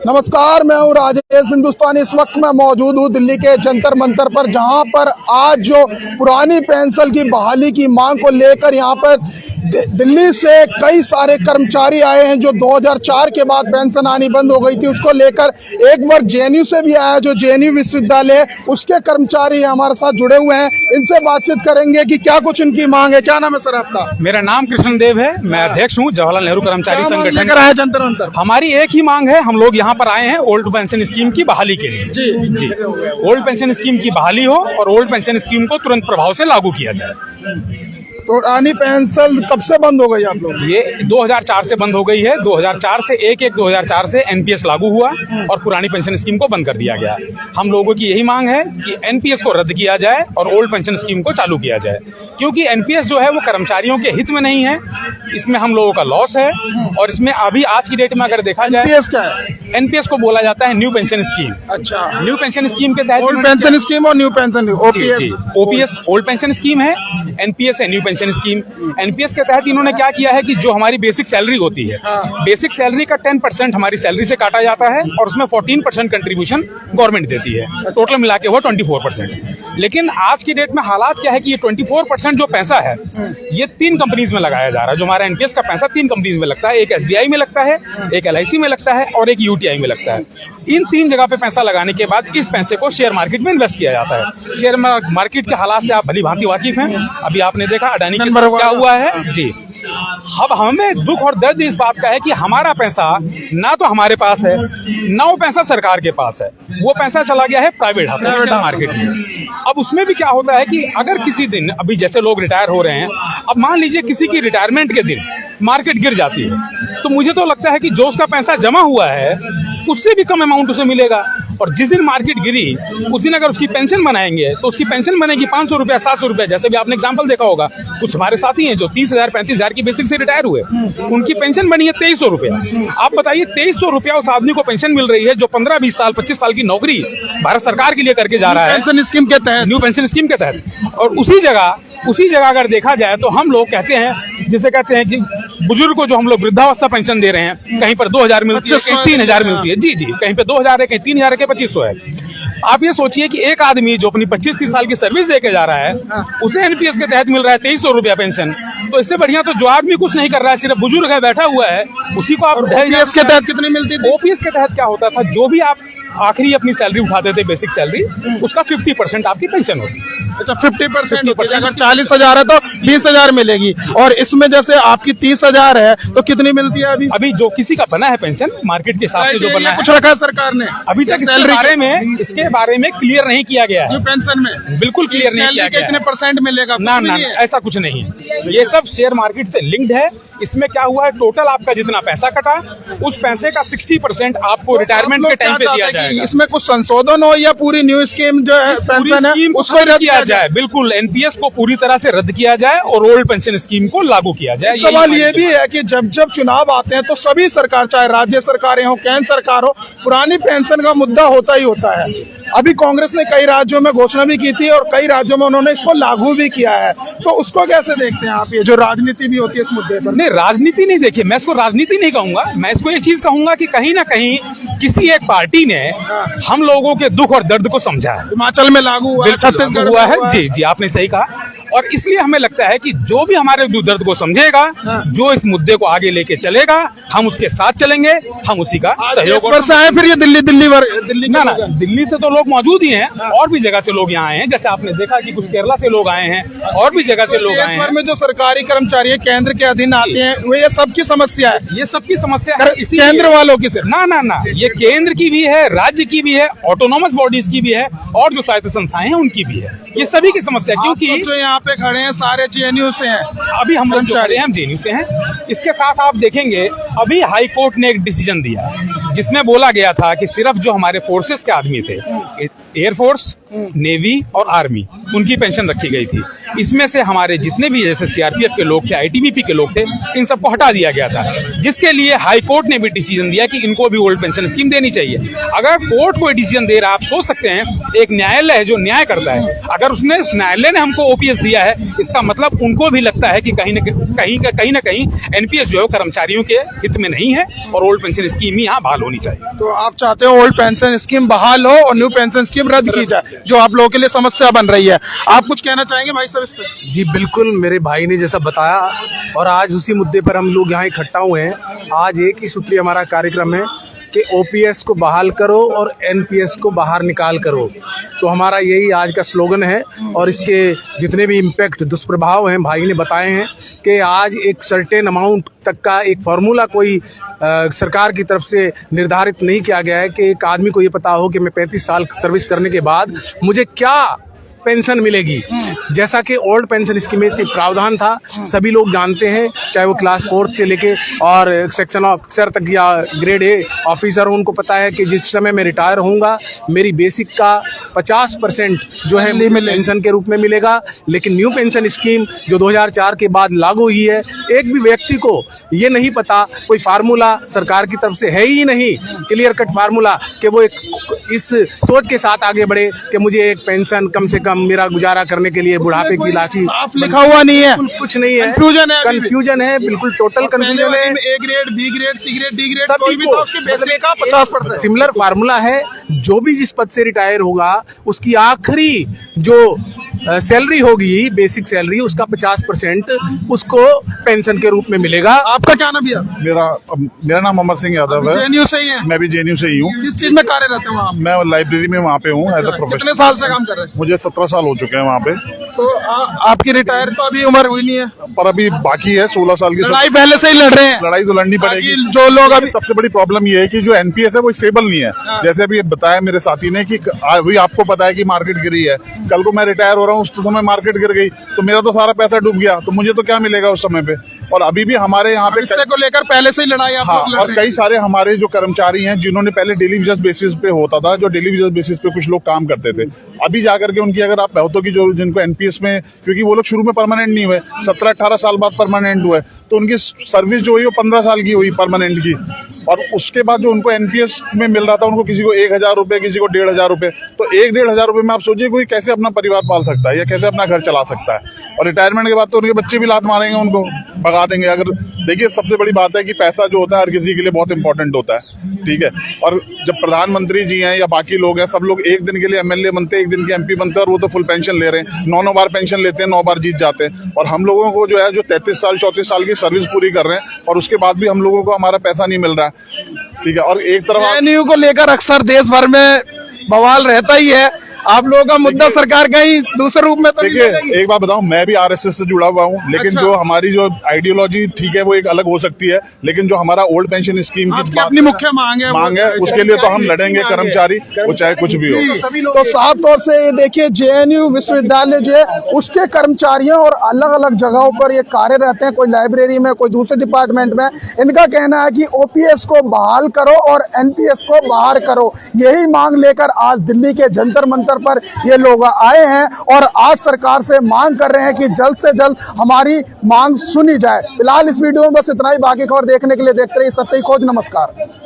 नमस्कार, मैं हूँ राजेश हिंदुस्तानी। इस वक्त मैं मौजूद हूँ दिल्ली के जंतर मंतर पर, जहाँ पर आज जो पुरानी पेंशन की बहाली की मांग को लेकर यहाँ पर दिल्ली से कई सारे कर्मचारी आए हैं। जो 2004 के बाद पेंशन आनी बंद हो गई थी, उसको लेकर एक बार जेएनयू से भी आया, जो जेएनयू विश्वविद्यालय है उसके कर्मचारी हमारे साथ जुड़े हुए हैं। इनसे बातचीत करेंगे कि क्या कुछ इनकी मांग है। क्या नाम है सर आपका? मेरा नाम कृष्णदेव है, मैं अध्यक्ष हूँ जवाहरलाल नेहरू कर्मचारी संगठन का। जंतर मंतर हमारी एक ही मांग है, हम लोग यहाँ पर आए हैं ओल्ड पेंशन स्कीम की बहाली के लिए। जी, ओल्ड पेंशन स्कीम की बहाली हो और ओल्ड पेंशन स्कीम को तुरंत प्रभाव से लागू किया जाए। पुरानी पेंशन कब से बंद हो गई आप लोग? ये 2004 से बंद हो गई है। 2004 से 1/1/2004 से एनपीएस लागू हुआ और पुरानी पेंशन स्कीम को बंद कर दिया गया। हम लोगों की यही मांग है कि एनपीएस को रद्द किया जाए और ओल्ड पेंशन स्कीम को चालू किया जाए, क्योंकि एनपीएस जो है वो कर्मचारियों के हित में नहीं है। इसमें हम लोगों का लॉस है और इसमें अभी आज की डेट में अगर देखा जाए, एनपीएस क्या है? एनपीएस को बोला जाता है न्यू पेंशन स्कीम। अच्छा, न्यू पेंशन स्कीम के तहत ओल्ड पेंशन स्कीम और new pension OPS. OPS old pension scheme है, एनपीएस है न्यू पेंशन स्कीम। एनपीएस के तहत इन्होंने क्या किया है कि जो हमारी बेसिक सैलरी होती है, बेसिक सैलरी का 10% हमारी सैलरी से काटा जाता है और उसमें 14% कंट्रीब्यूशन गवर्नमेंट देती है। टोटल मिला के वो 24%। लेकिन आज की डेट में हालात क्या है कि ये 24% जो पैसा है ये 3 कंपनीज में लगाया जा रहा है। जो हमारा एनपीएस का पैसा 3 कंपनीज में लगता है, एक एसबीआई में लगता है, एक एलआईसी में लगता है और एक यूटीआई में लगता है। इन 3 जगह पे पैसा लगाने के बाद इस पैसे को शेयर मार्केट में इन्वेस्ट किया जाता है। शेयर मार्केट के हालात से आप भली भांति वाकिफ हैं। अभी आपने देखा अडानी के साथ क्या हुआ है। जी, अब हमें दुख और दर्द इस बात का है कि हमारा पैसा ना तो हमारे पास है, ना वो पैसा सरकार के पास है। वो पैसा चला गया है प्राइवेट मार्केट में। अब उसमें भी क्या होता है कि अगर किसी दिन, अभी जैसे लोग रिटायर हो रहे हैं, अब मान लीजिए किसी की रिटायरमेंट के दिन मार्केट गिर जाती है, तो मुझे तो लगता है कि जो उसका पैसा जमा हुआ है उससे भी कम अमाउंट उसे मिलेगा। और जिस दिन मार्केट गिरी उस दिन अगर उसकी पेंशन बनाएंगे तो उसकी पेंशन बनेगी 500 रुपया, 700 रुपया। जैसे भी आपने एग्जांपल देखा होगा, कुछ हमारे साथी हैं जो 30,000 35,000 की बेसिक से रिटायर हुए, उनकी पेंशन बनी है 2300 रुपया। आप बताइए 2300 रुपया उस आदमी को पेंशन मिल रही है जो 15, 20 साल, 25 साल की नौकरी भारत सरकार के लिए करके जा रहा है, पेंशन स्कीम के तहत, न्यू पेंशन स्कीम के तहत। और उसी जगह अगर देखा जाए तो हम लोग कहते हैं, जिसे कहते हैं कि बुजुर्ग को जो हम लोग वृद्धावस्था पेंशन दे रहे हैं, कहीं पर 2000 मिलती है, कहीं 3000 मिलती है। जी, कहीं पे 2000 है, कहीं 3000 है, कहीं 2500 है। आप ये सोचिए कि एक आदमी जो अपनी 25-30 साल की सर्विस देके जा रहा है, उसे एनपीएस के तहत मिल रहा है 2300 रुपया पेंशन। तो इससे बढ़िया तो जो आदमी कुछ नहीं कर रहा है, सिर्फ बुजुर्ग है, बैठा हुआ है, उसी को आप। ओपीएस के तहत कितनी मिलती थी? ओपीएस के तहत क्या होता था, जो भी आप आखिरी अपनी सैलरी उठाते थे बेसिक सैलरी, उसका 50% आपकी पेंशन होती। अच्छा, 50%। अगर 40,000 है तो 20,000 मिलेगी। और इसमें जैसे आपकी 30,000 है तो कितनी मिलती है अभी? जो किसी का बना है पेंशन मार्केट के हिसाब से जो बना है, कुछ रखा है सरकार ने अभी तक इसके बारे में क्लियर नहीं किया गया है। पेंशन में बिल्कुल क्लियर नहीं किया गया। कितने % मिलेगा? ना, ऐसा कुछ नहीं है। ये सब शेयर मार्केट से लिंक्ड है। इसमें क्या हुआ है, टोटल आपका जितना पैसा कटा, उस पैसे का 60% आपको रिटायरमेंट के टाइम पे दिया जाएगा। इसमें कुछ संशोधन हो या पूरी न्यू स्कीम जो है पेंशन है उसको रद्द किया जाए? बिल्कुल, एनपीएस को पूरी तरह से रद्द किया जाए और ओल्ड पेंशन स्कीम को लागू किया जाए। सवाल ये भी है कि जब चुनाव आते हैं तो सभी सरकार, चाहे राज्य सरकारें हो, केंद्र सरकार हो, पुरानी पेंशन का मुद्दा होता ही होता है। अभी कांग्रेस ने कई राज्यों में घोषणा भी की थी और कई राज्यों में उन्होंने इसको लागू भी किया है। तो उसको कैसे देखते हैं आप, ये जो राजनीति भी होती है इस मुद्दे पर? नहीं, राजनीति नहीं, देखिए मैं इसको राजनीति नहीं कहूंगा। मैं इसको एक चीज कहूंगा कि कहीं ना कहीं किसी एक पार्टी ने हम लोगों के दुख और दर्द को समझा है। हिमाचल में लागू हुआ, छत्तीसगढ़ हुआ है। जी, आपने सही कहा। और इसलिए हमें लगता है कि जो भी हमारे दुख दर्द को समझेगा, जो इस मुद्दे को आगे लेके चलेगा, हम उसके साथ चलेंगे, हम उसी का सहयोग। आए फिर ये दिल्ली ना, दिल्ली से तो लोग मौजूद ही हैं, और भी जगह से लोग यहाँ आए हैं। जैसे आपने देखा कि कुछ केरला से लोग आए हैं, और भी जगह से लोग आए हैं। में जो सरकारी कर्मचारी केंद्र के अधीन आते हैं, वो ये सबकी समस्या है। ये सबकी समस्या है, केंद्र वालों की सिर्फ ना, ये केंद्र की भी है, राज्य की भी है, ऑटोनोमस बॉडीज की भी है, और जो स्वायत्त संस्थाएं हैं उनकी भी है। ये सभी की समस्या, क्योंकि जो यहाँ पे खड़े हैं सारे जेएनयू से हैं। अभी हम लोग हम जेएनयू से हैं। इसके साथ आप देखेंगे अभी हाई कोर्ट ने एक डिसीजन दिया जिसमें बोला गया था कि सिर्फ जो हमारे फोर्सेस के आदमी थे, एयरफोर्स, नेवी और आर्मी, उनकी पेंशन रखी गई थी। इसमें से हमारे जितने भी जैसे सीआरपीएफ के लोग थे, आईटीबीपी के लोग थे, इन सबको हटा दिया गया था, जिसके लिए हाई कोर्ट ने भी डिसीजन दिया कि इनको भी ओल्ड पेंशन स्कीम देनी चाहिए। अगर कोर्ट कोई डिसीजन दे रहा है, आप सोच सकते हैं एक न्यायालय है जो न्याय करता है, अगर उसने न्यायालय ने हमको ओपीएस दिया दिया है, इसका मतलब उनको भी लगता है कि कहीं ना कहीं एनपीएस जो है कर्मचारियों के हित में नहीं है और ओल्ड पेंशन स्कीम ही यहाँ बहाल होनी चाहिए। तो आप चाहते हो ओल्ड पेंशन स्कीम बहाल हो और न्यू पेंशन स्कीम रद्द की जाए, जो आप लोगों के लिए समस्या बन रही है। आप कुछ कहना चाहेंगे भाई साहब इस पे? जी बिल्कुल, मेरे भाई ने जैसा बताया और आज उसी मुद्दे पर हम लोग यहाँ इकट्ठा हुए हैं। आज एक ही सूत्रीय हमारा कार्यक्रम है कि ओपीएस को बहाल करो और एनपीएस को बाहर निकाल करो। तो हमारा यही आज का स्लोगन है और इसके जितने भी इम्पैक्ट दुष्प्रभाव हैं भाई ने बताए हैं कि आज एक सर्टेन अमाउंट तक का एक फार्मूला कोई सरकार की तरफ से निर्धारित नहीं किया गया है कि एक आदमी को ये पता हो कि मैं 35 साल सर्विस करने के बाद मुझे क्या पेंशन मिलेगी। जैसा कि ओल्ड पेंशन स्कीम में प्रावधान था, सभी लोग जानते हैं, चाहे वो क्लास 4 से लेके और सेक्शन ऑफिसर तक या ग्रेड ए ऑफिसर हो, उनको पता है कि जिस समय मैं रिटायर होऊंगा मेरी बेसिक का 50% जो है पेंशन के रूप में मिलेगा। लेकिन न्यू पेंशन स्कीम जो 2004 के बाद लागू हुई है, एक भी व्यक्ति को ये नहीं पता, कोई फार्मूला सरकार की तरफ से है ही नहीं क्लियर कट फार्मूला कि वो एक इस सोच के साथ आगे बढ़े कि मुझे एक पेंशन कम से कम मेरा गुजारा करने के लिए बुढ़ापे की लाठी साफ लिखा हुआ नहीं है, कुछ नहीं है, कंफ्यूजन है, बिल्कुल टोटल कंफ्यूजन है। A grade, B grade, C grade, D grade, कोई भी तो उसके बेसिक का 50% सिमिलर फार्मूला है। जो भी जिस पद से रिटायर होगा उसकी आखिरी जो सैलरी होगी, बेसिक सैलरी, उसका 50% उसको पेंशन के रूप में मिलेगा। आपका क्या नाम भैया? मेरा नाम अमर सिंह यादव है। जेएनयू से ही है? मैं भी जेएनयू से ही हूँ। किस चीज में कार्यरत हैं वहाँ? मैं लाइब्रेरी में वहाँ पे हूँ एज अ प्रोफेसर। कितने साल से काम कर रहे हैं? मुझे 17 साल हो चुके हैं वहाँ पे। तो आपकी रिटायर तो अभी उम्र हुई नहीं है, पर अभी बाकी है 16 साल की। लड़ाई पहले से ही लड़ रहे हैं। लड़ाई तो लड़नी पड़ेगी। जो लोग अभी सबसे बड़ी प्रॉब्लम ये है कि जो एनपीएस है वो स्टेबल नहीं है। जैसे अभी बताया मेरे साथी ने कि अभी आपको पता है कि मार्केट गिरी है, कल को मैं रिटायर हो रहा हूँ उस समय मार्केट गिर गई तो मेरा तो सारा पैसा डूब गया, तो मुझे तो क्या मिलेगा उस समय पे। और अभी भी हमारे यहाँ पे इससे को लेकर पहले से ही लड़ाई आप लोग लड़ और रहे कई सारे हमारे जो कर्मचारी हैं जिन्होंने पहले डेली वेजेस बेसिस पे होता था, जो डेली वेजेस बेसिस पे कुछ लोग काम करते थे, अभी जाकर के उनकी अगर आप बहुतों की जो जिनको एनपीएस में, क्योंकि वो लोग शुरू में परमानेंट नहीं हुए, 17-18 साल बाद परमानेंट हुए, तो उनकी सर्विस जो हुई वो 15 साल की हुई परमानेंट की। और उसके बाद जो उनको एनपीएस में मिल रहा था, उनको किसी को 1000 रुपए, किसी को 1500 रुपए, तो 1-1500 रुपए में आप सोचिए कोई कैसे अपना परिवार पाल सकता है या कैसे अपना घर चला सकता है। और रिटायरमेंट के बाद तो उनके बच्चे भी लात मारेंगे, उनको भगा देंगे। अगर देखिए सबसे बड़ी बात है कि पैसा जो होता है हर किसी के लिए बहुत इंपॉर्टेंट होता है, ठीक है। और जब प्रधानमंत्री जी हैं या बाकी लोग हैं, सब लोग एक दिन के लिए एमएलए बनते हैं, एक दिन के एमपी बनते हैं, और वो तो फुल पेंशन ले रहे हैं, 9 बार पेंशन लेते हैं, 9 बार जीत जाते हैं। और हम लोगों को जो है जो 33 साल 34 साल की सर्विस पूरी कर रहे हैं और उसके बाद भी हम लोगों को हमारा पैसा नहीं मिल रहा है, ठीक है। और एक तरफ जेएनयू को लेकर अक्सर देश भर में बवाल रहता ही है, आप लोगों का मुद्दा सरकार कहीं दूसरे रूप में तो नहीं देखिए लेगी। एक बात बताऊं, मैं भी आरएसएस से जुड़ा हुआ हूं, लेकिन अच्छा। जो हमारी जो आइडियोलॉजी ठीक है वो एक अलग हो सकती है, लेकिन जो हमारा ओल्ड पेंशन स्कीम की आपकी अपनी मुख्य मांग है उसके लिए तो हम लड़ेंगे कर्मचारी, वो चाहे कुछ भी हो। तो साफ तौर से ये देखिए जेएनयू विश्वविद्यालय जो है उसके कर्मचारियों और अलग अलग जगहों पर ये कार्य रहते हैं, कोई लाइब्रेरी में, कोई दूसरे डिपार्टमेंट में। इनका कहना है कि ओपीएस को बहाल करो और एनपीएस को बाहर करो। यही मांग लेकर आज दिल्ली के जंतर मंतर पर ये लोग आए हैं और आज सरकार से मांग कर रहे हैं कि जल्द से जल्द हमारी मांग सुनी जाए। फिलहाल इस वीडियो में बस इतना ही। बाकी खबर देखने के लिए देखते रहिए सत्य खोज। नमस्कार।